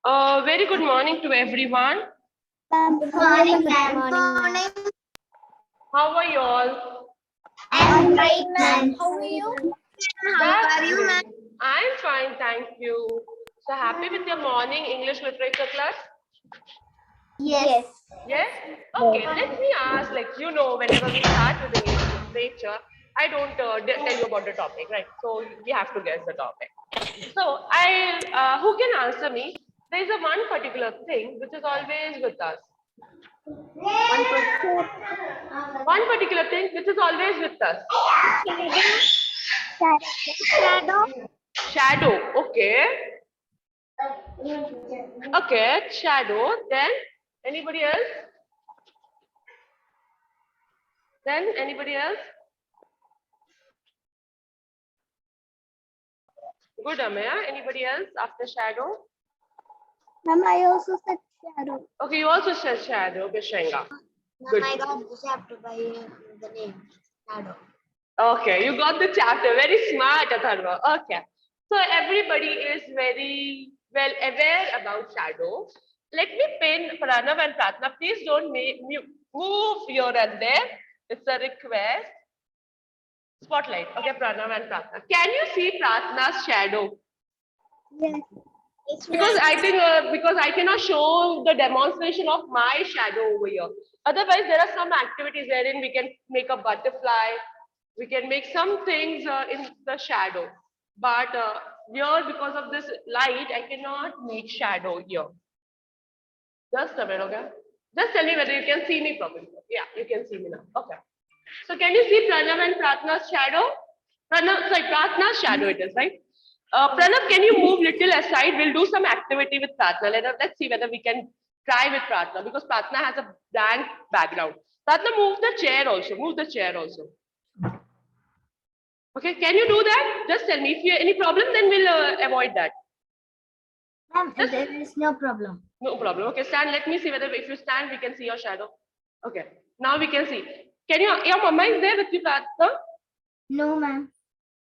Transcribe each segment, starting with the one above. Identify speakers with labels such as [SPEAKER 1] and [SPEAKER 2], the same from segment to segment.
[SPEAKER 1] Very good morning to everyone.
[SPEAKER 2] Good morning, ma'am.
[SPEAKER 1] How are you all?
[SPEAKER 2] I'm great, ma'am. How are you?
[SPEAKER 1] That's great. I'm fine, thank you. So happy with your morning English literature class?
[SPEAKER 2] Yes.
[SPEAKER 1] Yes? Okay, let me ask, whenever we start with English literature, I don't tell you about the topic, right? So we have to guess the topic. So who can answer me? There is a one particular thing which is always with us. One particular thing which is always with us.
[SPEAKER 2] Shadow.
[SPEAKER 1] Shadow. Okay. Okay. Shadow. Then anybody else? Then anybody else? Good, Amaya. Anybody else after shadow?
[SPEAKER 2] Ma'am, I also said shadow.
[SPEAKER 1] Okay, you also said shadow, Bishenga. Good.
[SPEAKER 2] I got the chapter by the name shadow.
[SPEAKER 1] Okay, you got the chapter. Very smart, Atharva. Okay. So everybody is very well aware about shadow. Let me pin Pranav and Pratna. Please don't move here and there. It's a request. Spotlight. Okay, Pranav and Pratna. Can you see Pratna's shadow?
[SPEAKER 2] Yes.
[SPEAKER 1] Because I think because I cannot show the demonstration of my shadow over here. Otherwise, there are some activities wherein we can make a butterfly. We can make some things in the shadow. But here, because of this light, I cannot make shadow here. Just a minute, okay? Just tell me whether you can see me properly. Yeah, you can see me now. Okay. So can you see Pranav and Pratna's shadow? Pratna's shadow it is, right? Pranav, can you move little aside? We'll do some activity with Pratna. Let's see whether we can try with Pratna because Pratna has a blank background. Pratna, move the chair also. Move the chair also. Okay, can you do that? Just tell me. If you have any problem, then we'll avoid that.
[SPEAKER 2] Ma'am, there is no problem.
[SPEAKER 1] No problem. Okay, stand. Let me see whether if you stand, we can see your shadow. Okay, now we can see. Can your mama is there with you, Pratna?
[SPEAKER 2] No, ma'am.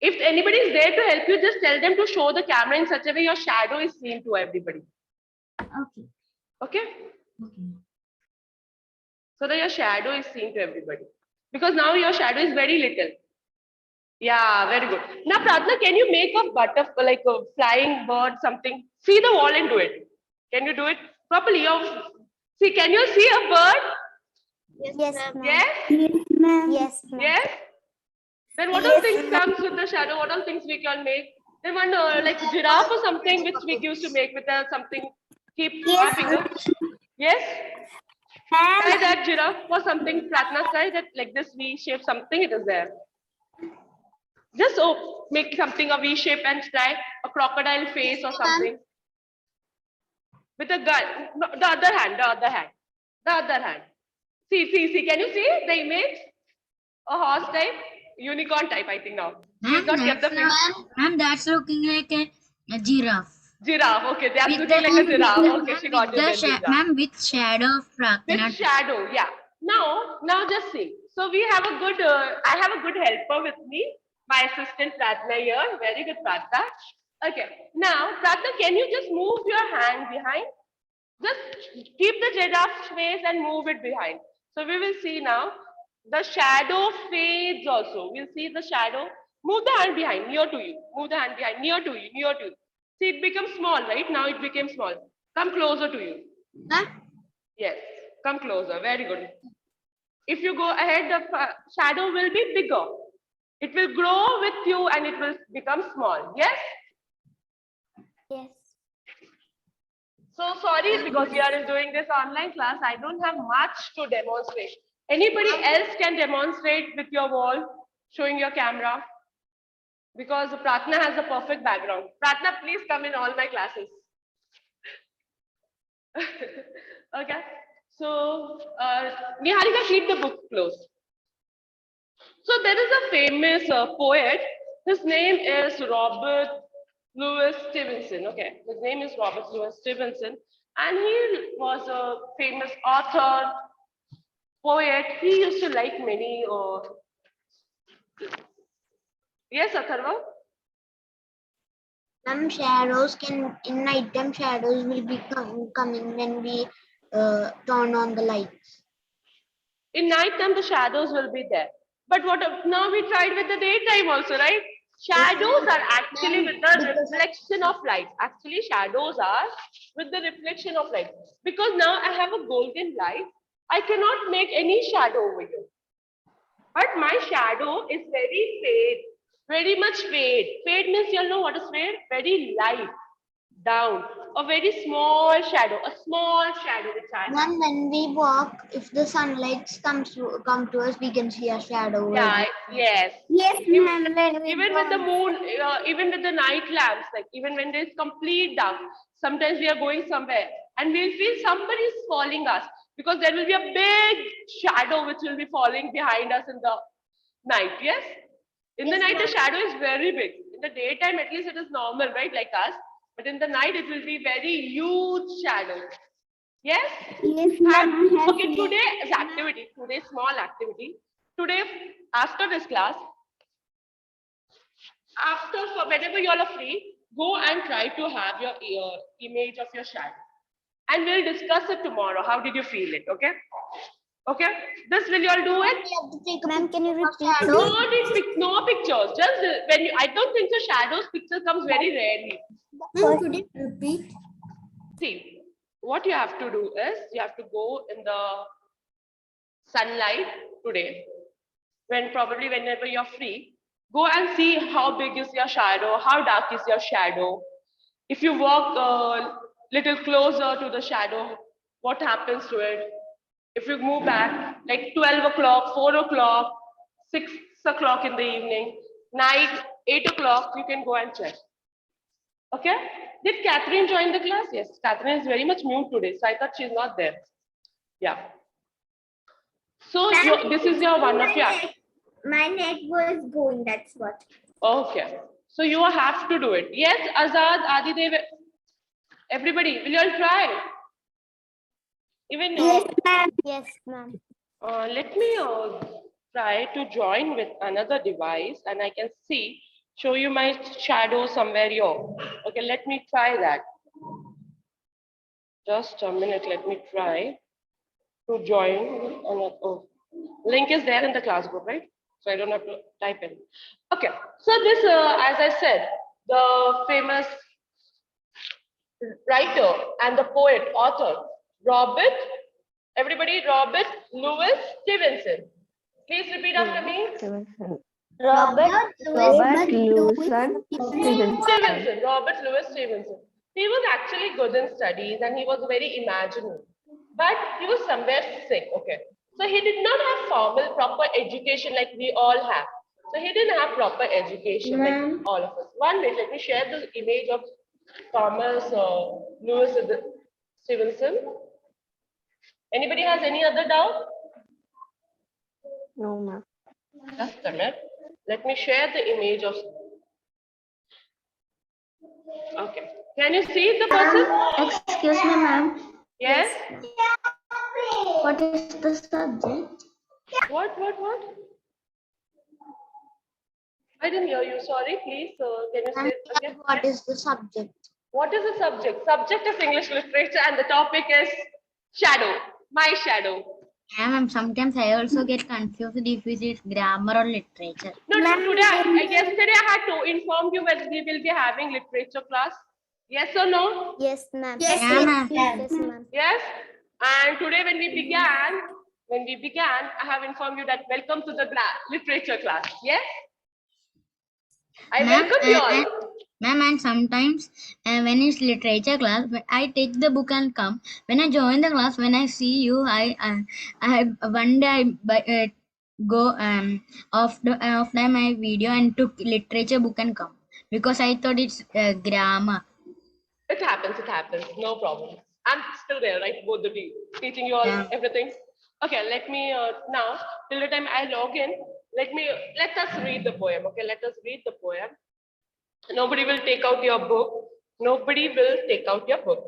[SPEAKER 1] If anybody is there to help you, just tell them to show the camera in such a way your shadow is seen to everybody.
[SPEAKER 2] Okay.
[SPEAKER 1] Okay?
[SPEAKER 2] Okay.
[SPEAKER 1] So that your shadow is seen to everybody. Because now your shadow is very little. Yeah, very good. Now, Pratna, can you make a butterfly, like a flying bird, something? See the wall and do it. Can you do it properly? See, can you see a bird?
[SPEAKER 2] Yes, ma'am.
[SPEAKER 1] Yes?
[SPEAKER 2] Yes, ma'am. Yes, ma'am.
[SPEAKER 1] Yes? Then what all things comes with the shadow? What all things we can make? Then one like giraffe or something which we used to make with something. Keep our finger. Yes? Try that giraffe or something. Pratna, try that like this V shape something it is there. Just make something a V shape and try a crocodile face or something. With a gun. No, the other hand, the other hand. The other hand. See. Can you see the image? A horse type? Unicorn type, I think now. She's not kept the finger.
[SPEAKER 3] Ma'am, that's looking like a giraffe.
[SPEAKER 1] Giraffe, okay, they are looking like a giraffe. Okay, she got it.
[SPEAKER 3] Ma'am, with shadow of Pratna.
[SPEAKER 1] With shadow, yeah. Now just see. So we have a good, I have a good helper with me, my assistant Pratna here. Very good, Pratna. Okay, now Pratna, can you just move your hand behind? Just keep the giraffe face and move it behind. So we will see now. The shadow fades also. We'll see the shadow. Move the hand behind, near to you. Move the hand behind, near to you, near to you. See, it becomes small, right? Now it became small. Come closer to you.
[SPEAKER 2] Huh?
[SPEAKER 1] Yes, come closer. Very good. If you go ahead, the shadow will be bigger. It will grow with you and it will become small. Yes?
[SPEAKER 2] Yes.
[SPEAKER 1] So sorry because we are doing this online class. I don't have much to demonstrate. Anybody else can demonstrate with your wall, showing your camera? Because Pratna has a perfect background. Pratna, please come in all my classes. Okay. So, Niharika, keep the book closed. So there is a famous poet. His name is Robert Louis Stevenson. Okay, his name is Robert Louis Stevenson, and he was a famous author, poet. He used to like many. Yes, Atharva.
[SPEAKER 2] Some shadows can in nighttime shadows will be coming when we turn on the lights.
[SPEAKER 1] In night time, the shadows will be there. But what now we tried with the daytime also, right? Shadows are actually with the reflection of light. Actually, shadows are with the reflection of light. Because now I have a golden light, I cannot make any shadow over here. But my shadow is very fade, very much fade. Fade means you know what is fade? Very light, down, a very small shadow, a small shadow which I have.
[SPEAKER 2] Then when we walk, if the sunlight come to us, we can see a shadow.
[SPEAKER 1] Yeah, yes.
[SPEAKER 2] Yes,
[SPEAKER 1] Even,
[SPEAKER 2] ma'am.
[SPEAKER 1] even with the moon, even with the night lamps, like even when there's complete dark, sometimes we are going somewhere and we'll feel somebody is following us because there will be a big shadow which will be falling behind us in the night. Yes? In the night, the shadow is very big. In the daytime, at least it is normal, right? Like us. But in the night, it will be very huge shadow. Yes?
[SPEAKER 2] Yes,
[SPEAKER 1] Okay, today's activity, today's small activity. Today, after this class, for whenever you all are free, go and try to have your image of your shadow. And we'll discuss it tomorrow. How did you feel it? Okay? Okay? This will you all do it?
[SPEAKER 2] Ma'am, can you repeat?
[SPEAKER 1] No pictures. Just when you, I don't think so. Shadows picture comes very rarely.
[SPEAKER 2] Could you repeat?
[SPEAKER 1] See, what you have to do is you have to go in the sunlight today. When probably whenever you're free, go and see how big is your shadow, how dark is your shadow. If you walk a little closer to the shadow, what happens to it? If you move back, like 12 o'clock, 4 o'clock, 6 o'clock in the evening, night, 8 o'clock, you can go and check. Okay? Did Catherine join the class? Yes, Catherine is very much mute today, so I thought she's not there. Yeah. So this is your one of your.
[SPEAKER 2] My net was going, that's what.
[SPEAKER 1] Okay. So you have to do it. Yes, Azad, Adidev, everybody, will you all try? Even
[SPEAKER 2] Yes, ma'am. Yes, ma'am.
[SPEAKER 1] let me try to join with another device and I can show you my shadow somewhere here. Okay, let me try that. Just a minute, let me try to join. Oh, link is there in the class group, right? So I don't have to type in. Okay, so this, as I said, the famous writer and the poet, author, Robert Louis Stevenson. Please repeat after me.
[SPEAKER 2] Robert Louis
[SPEAKER 1] Stevenson, Robert Louis Stevenson. He was actually good in studies and he was very imaginative. But he was somewhere sick, okay. So he did not have formal, proper education like we all have. So he didn't have proper education like all of us. One minute, let me share the image of Thomas Louis Stevenson. Anybody has any other doubt?
[SPEAKER 2] No, ma'am.
[SPEAKER 1] Just a minute. Let me share the image of. Okay. Can you see the person?
[SPEAKER 2] Excuse me, ma'am.
[SPEAKER 1] Yes?
[SPEAKER 2] What is the subject?
[SPEAKER 1] What? I didn't hear you. Sorry, please. Can you say it again?
[SPEAKER 2] What is the subject?
[SPEAKER 1] What is the subject? Subject is English literature and the topic is shadow. My shadow.
[SPEAKER 3] Yeah, ma'am. Sometimes I also get confused if it is grammar or literature.
[SPEAKER 1] No, today, yesterday I had to inform you when we will be having literature class. Yes or no?
[SPEAKER 2] Yes, ma'am.
[SPEAKER 3] Yeah, ma'am.
[SPEAKER 2] Yes, ma'am.
[SPEAKER 1] Yes. And today when we began, I have informed you that welcome to the literature class. Yes. I
[SPEAKER 3] Ma'am,
[SPEAKER 1] welcome you all.
[SPEAKER 3] ma'am, and sometimes when it's literature class, when I take the book and come. When I join the class, when I see you, I one day I go off my video and took literature book and come because I thought it's grammar.
[SPEAKER 1] It happens. No problem. I'm still there, right? Both the teaching you all
[SPEAKER 3] Yeah.
[SPEAKER 1] everything. Okay, let me now, till the time I log in, let us read the poem. Okay, let us read the poem. Nobody will take out your book.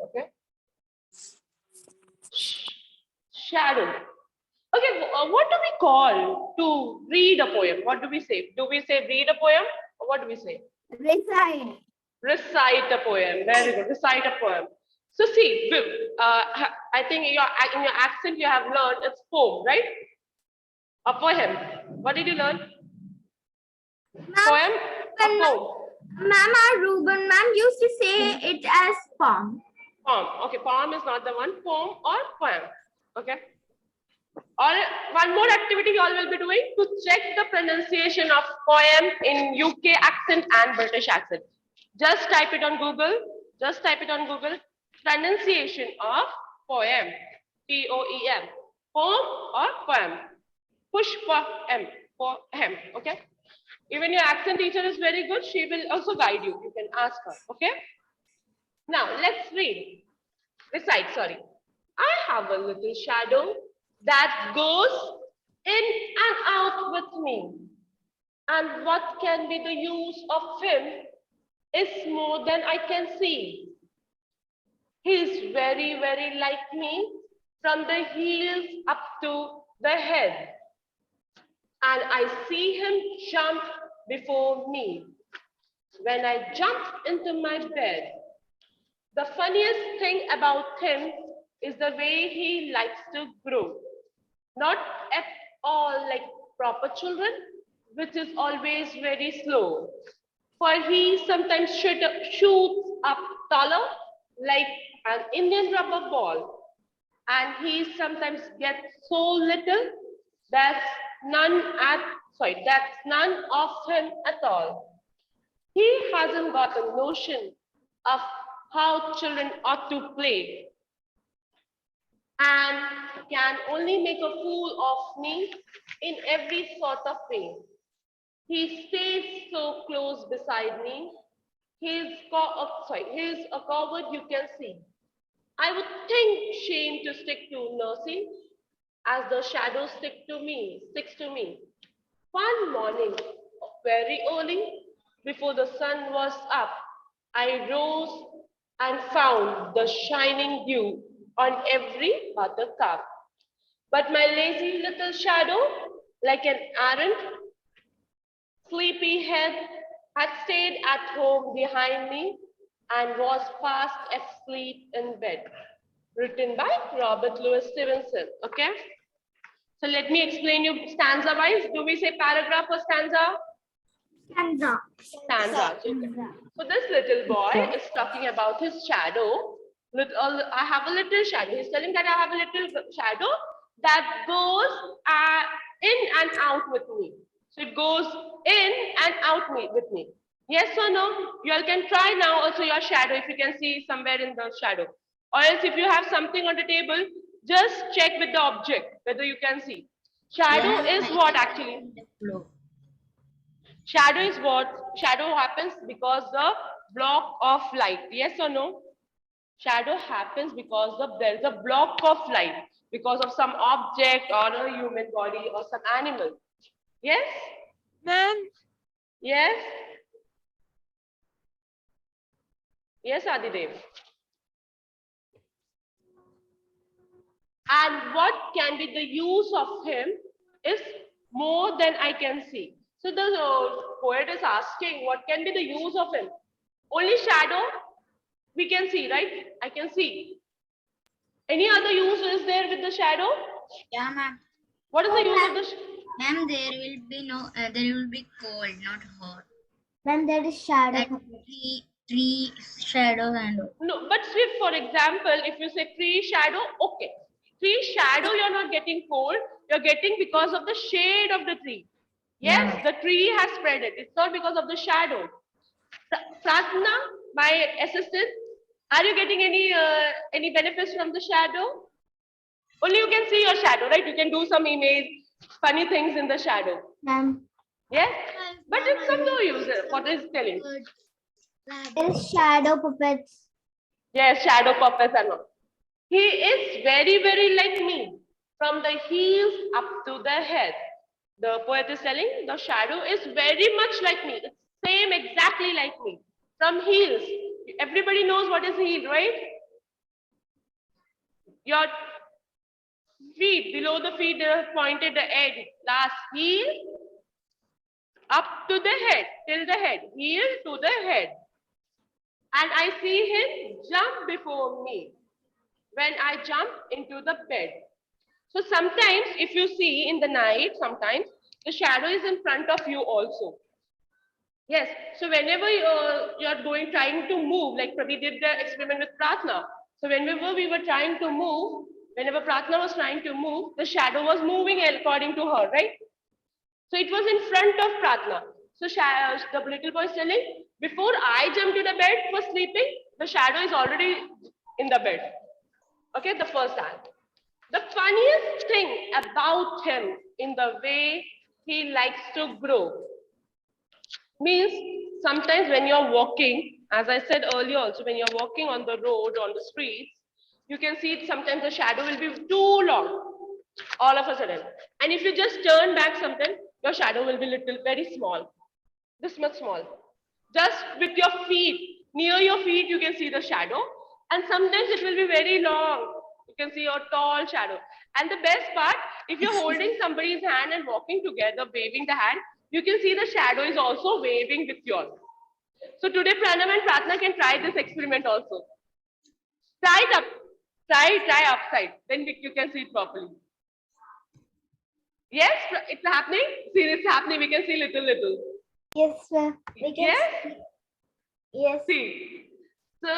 [SPEAKER 1] Okay. Shadow. Okay, what do we call to read a poem? What do we say? Do we say read a poem or what do we say?
[SPEAKER 2] Recite.
[SPEAKER 1] Recite a poem. Very good. Recite a poem. So see, I think in your accent you have learned it's poem, right? A poem. What did you learn?
[SPEAKER 4] Ma'am,
[SPEAKER 1] Poem or poem?
[SPEAKER 4] Ma'am, our Ruben ma'am used to say it as poem.
[SPEAKER 1] Poem. Okay, poem is not the one. Poem or poem. Okay. Or one more activity you all will be doing to check the pronunciation of poem in UK accent and British accent. Just type it on Google. Just type it on Google. Pronunciation of poem. Poem. Poem or poem. Push poem. Poem. Okay. Even your accent teacher is very good. She will also guide you. You can ask her. Okay. Now let's read. Recite, sorry. I have a little shadow that goes in and out with me. And what can be the use of him is more than I can see. He is very, very like me from the heels up to the head. And I see him jump before me. When I jump into my bed, the funniest thing about him is the way he likes to grow. Not at all like proper children, which is always very slow. For he sometimes shoots up taller like an Indian rubber ball. And he sometimes gets so little that's that's none of him at all. He hasn't got a notion of how children ought to play and can only make a fool of me in every sort of way. He stays so close beside me. He's a coward you can see. I would think shame to stick to nursing as the shadow sticks to me. One morning, very early, before the sun was up, I rose and found the shining dew on every buttercup. But my lazy little shadow, like an errant, sleepy head, had stayed at home behind me and was fast asleep in bed. Written by Robert Louis Stevenson. Okay? So let me explain you stanza wise. Do we say paragraph or stanza?
[SPEAKER 4] Stanza.
[SPEAKER 1] Stanza. So this little boy is talking about his shadow. I have a little shadow. He's telling that I have a little shadow that goes in and out with me. So it goes in and out with me. Yes or no? You all can try now also your shadow if you can see somewhere in the shadow. Or else if you have something on the table, just check with the object whether you can see. Shadow is what actually? Shadow is what? Shadow happens because the block of light. Yes or no? Shadow happens because there is a block of light because of some object or a human body or some animal. Yes?
[SPEAKER 5] Ma'am,
[SPEAKER 1] Yes? Yes, Adidev. And what can be the use of him is more than I can see. So the poet is asking, what can be the use of him? Only shadow we can see, right? I can see. Any other use is there with the shadow?
[SPEAKER 3] Yeah, ma'am.
[SPEAKER 1] What is the use of the
[SPEAKER 3] Ma'am, there will be there will be cold, not hot.
[SPEAKER 4] Then there is shadow.
[SPEAKER 3] Like tree shadows and all.
[SPEAKER 1] No, but Swift, for example, if you say tree shadow, okay. Tree shadow, you're not getting cold, you're getting because of the shade of the tree. Yes,
[SPEAKER 3] Yeah.
[SPEAKER 1] the tree has spread it. It's not because of the shadow. Pratna, my assistant, are you getting any benefits from the shadow? Only you can see your shadow, right? You can do some image, funny things in the shadow.
[SPEAKER 4] Ma'am,
[SPEAKER 1] Yes, but it's some no use. What is telling?
[SPEAKER 4] there is shadow puppets.
[SPEAKER 1] Yes, shadow puppets are not. He is very, very like me, from the heels up to the head. The poet is telling the shadow is very much like me. It's same exactly like me. From heels. Everybody knows what is heel, right? Your feet, below the feet, they are pointed the edge. Last heel, up to the head, till the head. Heel to the head. and I see him jump before me when I jump into the bed. So sometimes if you see in the night, sometimes the shadow is in front of you also. Yes, so whenever you're going, trying to move, like we did the experiment with Pratna. So whenever we were trying to move, whenever Pratna was trying to move, the shadow was moving according to her, right? So it was in front of Pratna. So the little boy is telling, before I jump to the bed for sleeping, the shadow is already in the bed. Okay, the first time. The funniest thing about him in the way he likes to grow means sometimes when you're walking, as I said earlier also, when you're walking on the road, on the streets, you can see sometimes the shadow will be too long, all of a sudden. And if you just turn back something, your shadow will be little, very small, this much small. Just with your feet, near your feet, you can see the shadow. And sometimes it will be very long. You can see your tall shadow. And the best part, if you're holding somebody's hand and walking together, waving the hand, you can see the shadow is also waving with yours. So today, Pranam and Pratna can try this experiment also. Try it up. Try upside. Then you can see it properly. Yes, it's happening. See, it's happening. We can see little.
[SPEAKER 4] Yes, sir. We can
[SPEAKER 1] Yes.
[SPEAKER 4] Yes.
[SPEAKER 1] See, so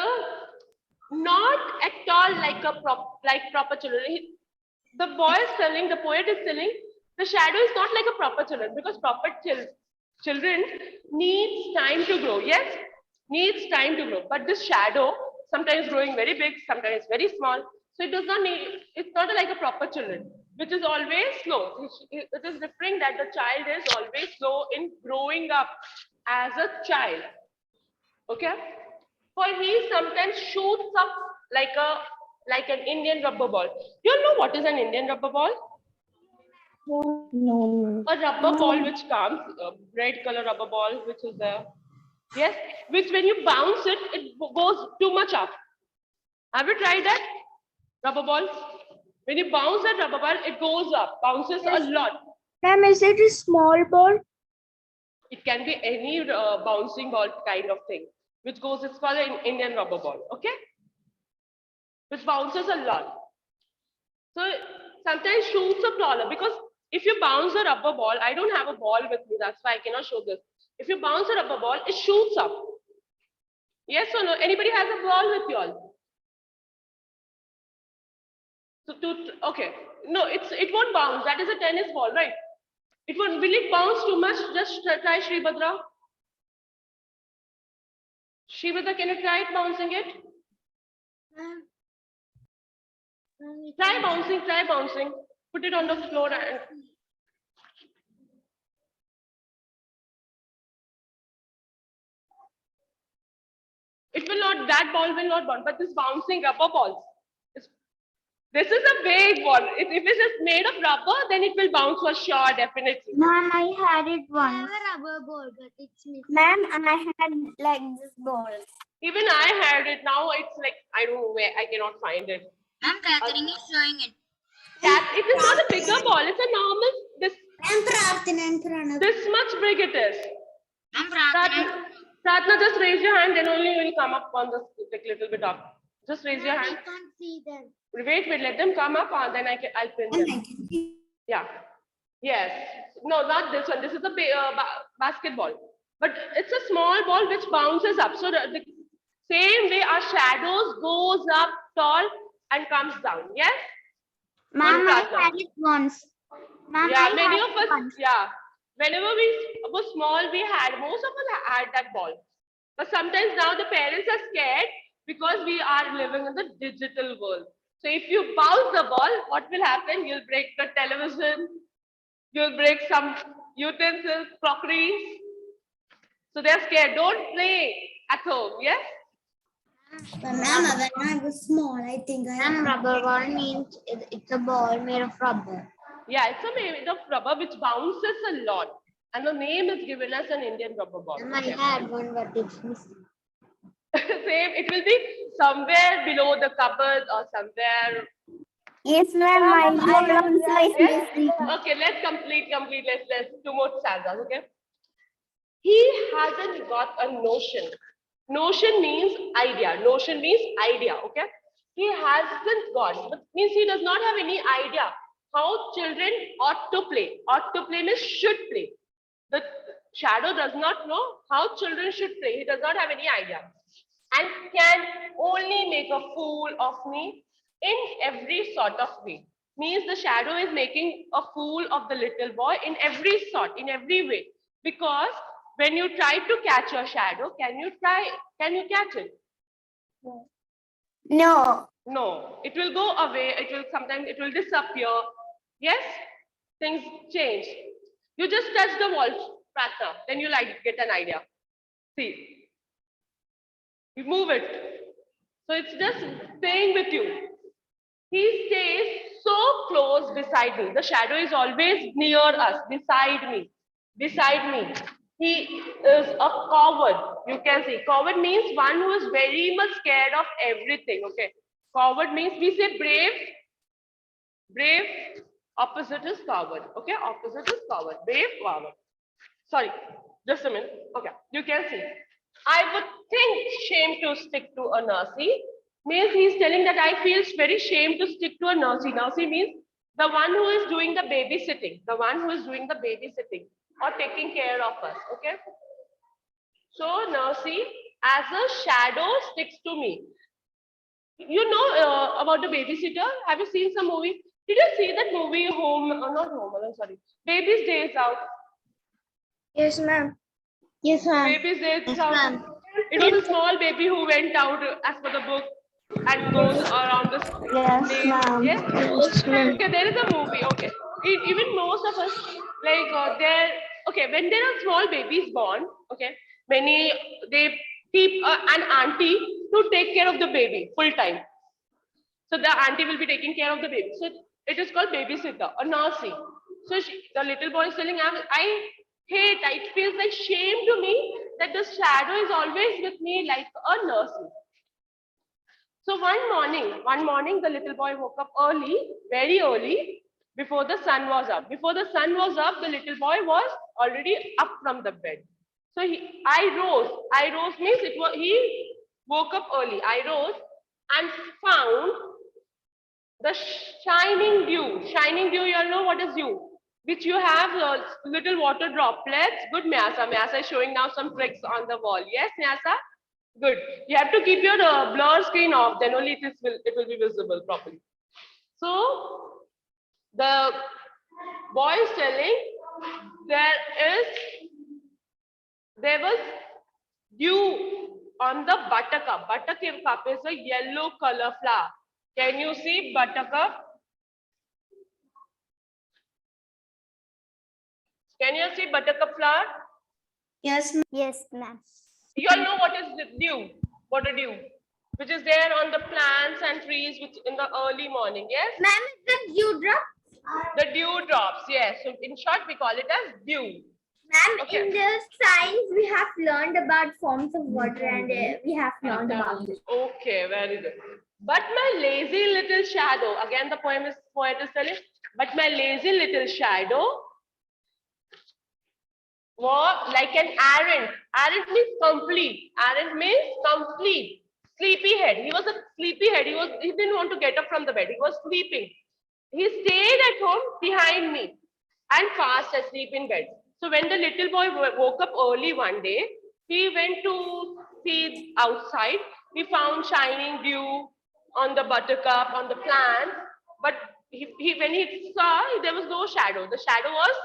[SPEAKER 1] not at all like proper children. The boy is telling, the poet is telling, the shadow is not like a proper children because proper children needs time to grow. Yes, needs time to grow. But this shadow sometimes growing very big, sometimes very small. So it does not need. It's not like a proper children, which is always slow. It is referring that the child is always slow in growing up as a child. Okay, for he sometimes shoots up like an Indian rubber ball. You all know what is an Indian rubber ball?
[SPEAKER 4] No.
[SPEAKER 1] A rubber ball which comes, a red color rubber ball which is there. Yes, which when you bounce it, it goes too much up. Have you tried that? Rubber ball? When you bounce that rubber ball, it goes up, bounces a lot.
[SPEAKER 4] Ma'am, is it a small ball?
[SPEAKER 1] It can be any bouncing ball kind of thing, which goes, it's called an Indian rubber ball, okay? Which bounces a lot. So sometimes shoots up taller because if you bounce a rubber ball, I don't have a ball with me, that's why I cannot show this. If you bounce a rubber ball, it shoots up. Yes or no? Anybody has a ball with you all? So okay, no, it won't bounce. That is a tennis ball, right? It won't. Will it bounce too much? Just try Shribhadra. Shribhadra, can you try it bouncing it? Try bouncing. Put it on the floor and it will not, that ball will not bounce, but this bouncing rubber balls. This is a big ball. If it is made of rubber, then it will bounce for sure, definitely.
[SPEAKER 2] Ma'am, I had it
[SPEAKER 3] I have
[SPEAKER 2] once.
[SPEAKER 3] a rubber ball, but it's missing.
[SPEAKER 4] Ma'am, I had like this ball.
[SPEAKER 1] Even I had it. Now it's like, I don't know where, I cannot find it.
[SPEAKER 3] Ma'am, Catherine is showing it.
[SPEAKER 1] It is not a bigger ball. It's a normal, this much big it is.
[SPEAKER 3] Ma'am, Pratna.
[SPEAKER 1] Pratna, just raise your hand, then only you will come up on the like, little bit up. Just raise your hand.
[SPEAKER 3] can't see them.
[SPEAKER 1] Wait, let them come up, and then I'll print them. Yeah. Yes. No, not this one. This is a basketball. But it's a small ball which bounces up. So the same way our shadows goes up tall and comes down. Yes?
[SPEAKER 2] Ma'am, I
[SPEAKER 1] Pratna.
[SPEAKER 2] had it once. Ma'am,
[SPEAKER 1] Yeah,
[SPEAKER 2] I
[SPEAKER 1] many
[SPEAKER 2] had
[SPEAKER 1] of
[SPEAKER 2] it
[SPEAKER 1] us,
[SPEAKER 2] once.
[SPEAKER 1] yeah. Whenever we were small, most of us had that ball. But sometimes now the parents are scared because we are living in the digital world. So if you bounce the ball, what will happen? You'll break the television, you'll break some utensils, crockeries. So they're scared. Don't play at home, yes?
[SPEAKER 4] Ma'am, when I was small, I think
[SPEAKER 2] Ma'am, rubber ball means it's a ball made of rubber.
[SPEAKER 1] Yeah, it's a made of rubber which bounces a lot. And the name is given as an Indian rubber ball.
[SPEAKER 2] Ma'am, I had one, but it's missing.
[SPEAKER 1] Same, it will be somewhere below the cupboard or somewhere.
[SPEAKER 4] Yes, ma'am, my mom's like
[SPEAKER 1] Yes? Okay, let's complete. Let's two more stanzas, okay? He hasn't got a notion Notion means idea. Notion means idea. Okay. He hasn't got. But means he does not have any idea how children ought to play. Ought to play means should play. The shadow does not know how children should play. He does not have any idea. And can only make a fool of me in every sort of way. Means the shadow is making a fool of the little boy in every sort, in every way. Because when you try to catch your shadow, can you catch it?
[SPEAKER 4] No.
[SPEAKER 1] No, it will go away. Sometimes it will disappear. Yes, things change. You just touch the wall, Pratna, then you get an idea. See, you move it. So it's just staying with you. He stays so close beside me. The shadow is always near us, beside me, beside me. He is a coward. You can see. Coward means one who is very much scared of everything. Okay. Coward means we say brave. Brave. Opposite is coward. Okay. Opposite is coward. Brave, coward. Sorry. Just a minute. Okay. You can see. I would think shame to stick to a nursery. Means he's telling that I feel very shame to stick to a nursery. Nursery means the one who is doing the babysitting. The one who is doing the babysitting or taking care of us. Okay. So nursery as a shadow sticks to me. You know about the babysitter? Have you seen some movie? Did you see that movie Home? Not Home. I'm sorry. Baby's Day is out.
[SPEAKER 4] Yes, ma'am.
[SPEAKER 2] Yes, ma'am.
[SPEAKER 1] Baby's Day is
[SPEAKER 2] Yes,
[SPEAKER 1] out.
[SPEAKER 2] ma'am.
[SPEAKER 1] It was a small baby who went out as per the book and goes around this
[SPEAKER 2] Yes,
[SPEAKER 1] place.
[SPEAKER 2] ma'am.
[SPEAKER 1] Yes.
[SPEAKER 2] Yes, ma'am.
[SPEAKER 1] Okay, there is a movie. Okay, even most of us like there. Okay, when there are small babies born, okay, many they keep an auntie to take care of the baby full time. So the auntie will be taking care of the baby. So it is called babysitter or nursery. So the little boy is telling, it feels like shame to me that the shadow is always with me like a nursery. So one morning, the little boy woke up early, very early, before the sun was up. Before the sun was up, the little boy was already up from the bed. So I rose. I rose means he woke up early. I rose and found the shining dew. Shining dew, you all know what is dew? Which you have little water droplets. Good, Myasa. Myasa is showing now some tricks on the wall. Yes, Myasa? Good. You have to keep your blur screen off, then only it will be visible properly. So the boy is telling there was dew on the buttercup. Buttercup is a yellow color flower. Can you see buttercup? Can you see buttercup flower?
[SPEAKER 4] Yes, ma'am.
[SPEAKER 2] Yes, ma'am.
[SPEAKER 1] You all know what is the dew? Water dew, which is there on the plants and trees which in the early morning. Yes,
[SPEAKER 4] Ma'am, is the dewdrop?
[SPEAKER 1] the dew drops. Yes, so in short we call it as dew.
[SPEAKER 4] Ma'am,
[SPEAKER 1] Okay.
[SPEAKER 4] in the science we have learned about forms of water and we have learned about this.
[SPEAKER 1] Okay, very good. But my lazy little shadow. Again, the poet is telling. But my lazy little shadow was like an errant. Errant means complete. Errant means complete. Sleepy head. He was a sleepy head. He didn't want to get up from the bed. He was sleeping. He stayed at home behind me and fast asleep in bed. So when the little boy woke up early one day, he went to see outside. He found shining dew on the buttercup, on the plant. But when he saw, there was no shadow. The shadow was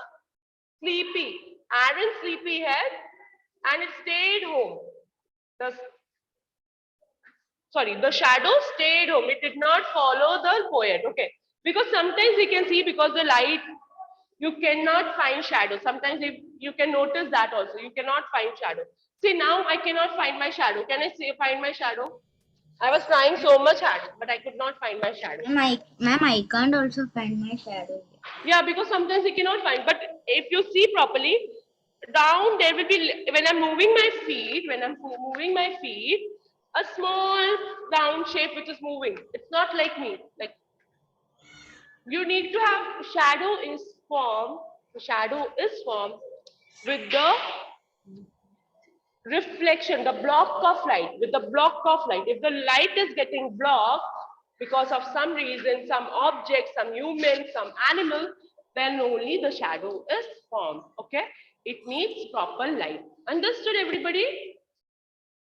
[SPEAKER 1] sleepy. Aaron's sleepy head, and it stayed home. The shadow stayed home. It did not follow the poet. Okay. Because sometimes we can see because the light, you cannot find shadow. Sometimes you can notice that also. You cannot find shadow. See, now I cannot find my shadow. Can I find my shadow? I was trying so much hard, but I could not find my shadow.
[SPEAKER 3] Ma'am, I can't also find my shadow.
[SPEAKER 1] Yeah, because sometimes you cannot find. But if you see properly, down there will be, when I'm moving my feet, a small round shape which is moving. It's not like me. Like you need to have shadow is formed with the reflection, the block of light, with the block of light. If the light is getting blocked because of some reason, some object, some human, some animal, then only the shadow is formed. Okay? It needs proper light. Understood, everybody?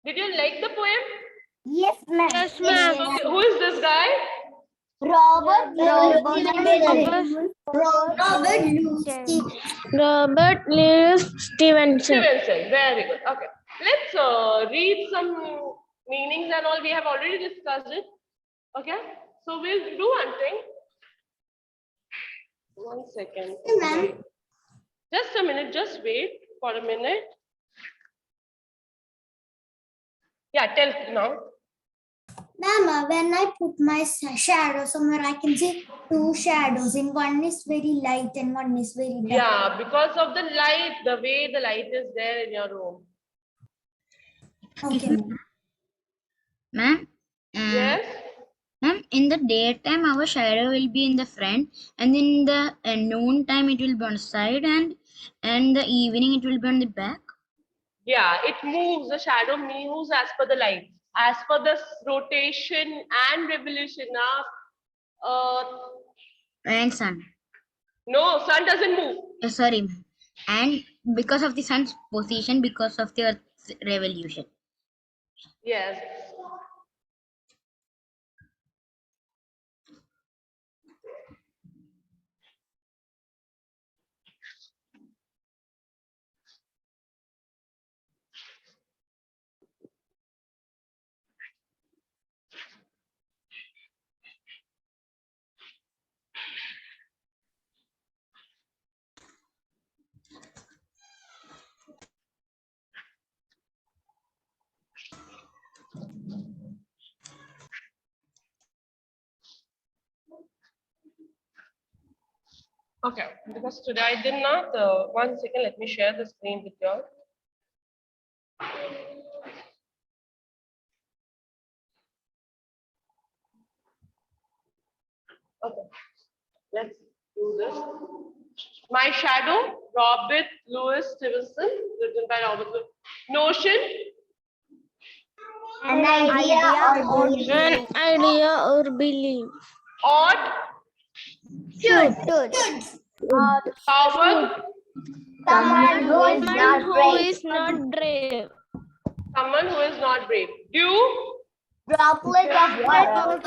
[SPEAKER 1] Did you like the poem?
[SPEAKER 4] Yes, ma'am.
[SPEAKER 2] Yes, ma'am.
[SPEAKER 1] Okay, who is this guy?
[SPEAKER 4] Robert
[SPEAKER 2] Robert Louis Stevenson.
[SPEAKER 1] Stevenson. Very good. Okay. Let's read some meanings and all. We have already discussed it. Okay. So we'll do one thing. 1 second.
[SPEAKER 4] Ma'am.
[SPEAKER 1] Just a minute. Just wait for a minute. Yeah, tell now.
[SPEAKER 4] Ma'am, when I put my shadow somewhere, I can see two shadows. And one is very light and one is very dark.
[SPEAKER 1] Yeah, because of the light, the way the light is there in your room.
[SPEAKER 4] Okay.
[SPEAKER 3] Ma'am,
[SPEAKER 1] Yes.
[SPEAKER 3] ma'am, in the daytime our shadow will be in the front, and in the noon time it will be on the side, and the evening it will be on the back.
[SPEAKER 1] Yeah, it moves. The shadow moves as per the light, as per the rotation and revolution of Earth.
[SPEAKER 3] And sun.
[SPEAKER 1] No, sun doesn't move.
[SPEAKER 3] Sorry, ma'am. And because of the sun's position, because of the Earth's revolution.
[SPEAKER 1] Yes. Okay, because today I did not. 1 second, let me share the screen with you all. Okay, let's do this. My Shadow, Robert Louis Stevenson, written by Robert Louis. Notion,
[SPEAKER 4] An idea or
[SPEAKER 2] belief.
[SPEAKER 1] odd,
[SPEAKER 4] should.
[SPEAKER 1] coward,
[SPEAKER 4] Someone who is not brave.
[SPEAKER 2] not brave.
[SPEAKER 1] someone who is not brave. Dew,
[SPEAKER 4] Droplet of water.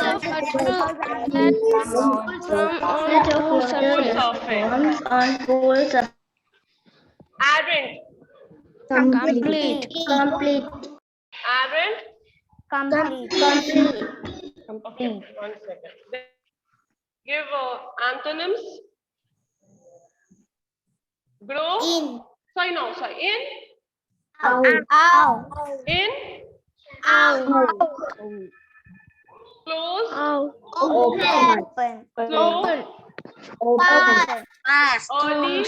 [SPEAKER 1] full surface. Errant,
[SPEAKER 2] Complete.
[SPEAKER 1] errant.
[SPEAKER 4] Complete.
[SPEAKER 1] Okay, 1 second. Give antonyms. Grow.
[SPEAKER 4] In.
[SPEAKER 1] Sorry, no, sorry. In,
[SPEAKER 4] Out.
[SPEAKER 1] in,
[SPEAKER 4] Out.
[SPEAKER 1] close,
[SPEAKER 4] Open.
[SPEAKER 1] slow,
[SPEAKER 4] Fast.
[SPEAKER 1] early,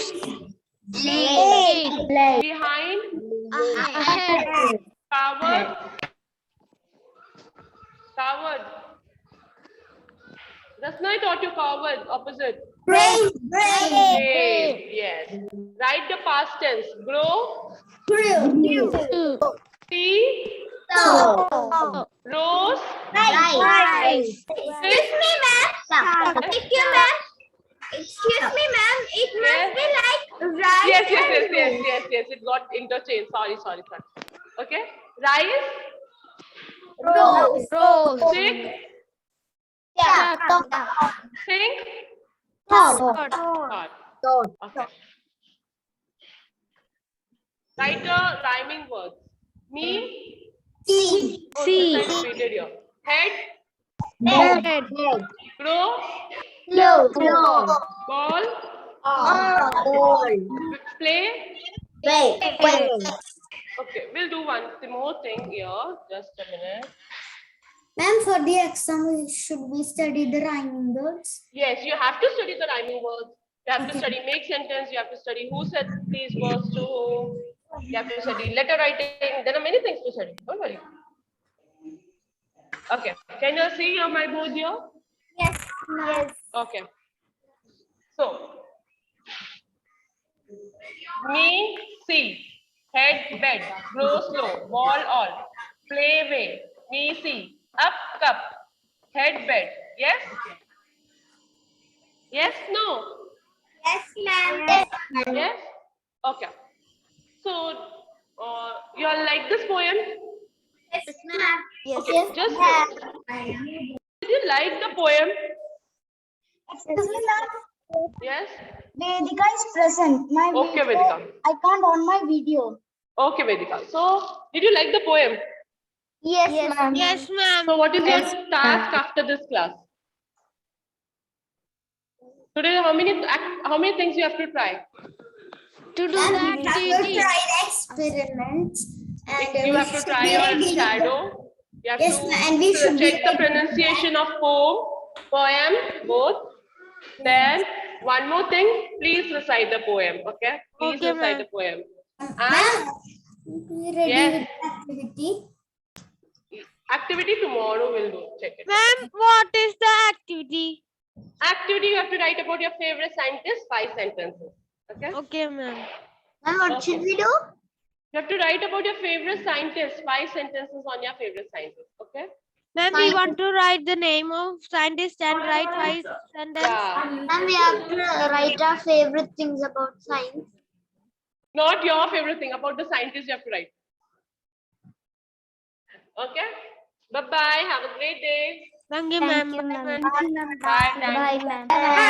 [SPEAKER 4] Late.
[SPEAKER 1] behind,
[SPEAKER 4] Ahead.
[SPEAKER 1] coward, coward. Just now I taught you coward, opposite.
[SPEAKER 4] Brave.
[SPEAKER 1] Brave, yes. Write the past tense. Grow,
[SPEAKER 4] Grew.
[SPEAKER 1] see,
[SPEAKER 4] So.
[SPEAKER 1] rose,
[SPEAKER 4] Rise.
[SPEAKER 1] sit,
[SPEAKER 4] Excuse me, ma'am. Excuse me, ma'am. It must be like rise.
[SPEAKER 1] yes. It got interchanged. Sorry. Okay. Rise,
[SPEAKER 4] Rose.
[SPEAKER 1] stick,
[SPEAKER 4] Yeah.
[SPEAKER 1] think,
[SPEAKER 4] Thought.
[SPEAKER 1] thought. Okay. Write the rhyming words. Me,
[SPEAKER 4] See.
[SPEAKER 1] repeated here. Head,
[SPEAKER 4] Head.
[SPEAKER 1] grow,
[SPEAKER 4] Low.
[SPEAKER 1] ball, play. Okay, we'll do one more thing here. Just a minute.
[SPEAKER 4] Ma'am, for the exam, should we study the rhyming words?
[SPEAKER 1] Yes, you have to study the rhyming words. You have to study make sentence. You have to study who said these words to whom. You have to study letter writing. There are many things to study. Don't worry. Okay. Can you see my board here?
[SPEAKER 4] Yes.
[SPEAKER 1] Okay. So, me, see. head bed, grow slow, ball all, play way, me see, up cup, head bed. Yes? Yes, no?
[SPEAKER 4] Yes, ma'am.
[SPEAKER 1] Yes? Okay. So, you all like this poem?
[SPEAKER 4] Yes, ma'am.
[SPEAKER 1] Okay, just did you like the poem?
[SPEAKER 4] Excuse me, ma'am.
[SPEAKER 1] Yes?
[SPEAKER 4] Vedika is present. My
[SPEAKER 1] Okay,
[SPEAKER 4] video.
[SPEAKER 1] Vedika.
[SPEAKER 4] I can't on my video.
[SPEAKER 1] Okay, Vedika. So, did you like the poem?
[SPEAKER 4] Yes, ma'am.
[SPEAKER 5] Yes, ma'am.
[SPEAKER 1] So, what is your task after this class? Today, how many things you have to try?
[SPEAKER 5] To do the
[SPEAKER 4] We have to
[SPEAKER 5] activity.
[SPEAKER 4] try the experiments and
[SPEAKER 1] You
[SPEAKER 4] we
[SPEAKER 1] have to
[SPEAKER 4] should
[SPEAKER 1] try
[SPEAKER 4] be
[SPEAKER 1] your
[SPEAKER 4] ready with the-
[SPEAKER 1] shadow. You have
[SPEAKER 4] Yes,
[SPEAKER 1] to
[SPEAKER 4] ma'am, and we should be
[SPEAKER 1] check the
[SPEAKER 4] ready with
[SPEAKER 1] pronunciation of poem, both. Then one more thing, please recite the poem. Okay, please
[SPEAKER 5] Okay,
[SPEAKER 1] recite the
[SPEAKER 5] ma'am.
[SPEAKER 1] poem.
[SPEAKER 4] Ma'am,
[SPEAKER 1] And
[SPEAKER 4] be ready
[SPEAKER 1] yes,
[SPEAKER 4] with the activity.
[SPEAKER 1] activity tomorrow we'll do. Check it.
[SPEAKER 5] Ma'am, what is the activity?
[SPEAKER 1] Activity, you have to write about your favorite scientist, 5 sentences. Okay.
[SPEAKER 5] Okay, ma'am.
[SPEAKER 2] Ma'am, what should we do?
[SPEAKER 1] You have to write about your favorite scientist, 5 sentences on your favorite scientist. Okay.
[SPEAKER 5] Ma'am, we want to write the name of scientist and write 5 sentences.
[SPEAKER 1] Yeah.
[SPEAKER 2] Ma'am, we have to write our favorite things about science.
[SPEAKER 1] Not your favorite thing, about the scientist you have to write. Okay. Bye bye. Have a great day.
[SPEAKER 5] Thank you, ma'am.
[SPEAKER 1] Bye.
[SPEAKER 2] Bye, ma'am.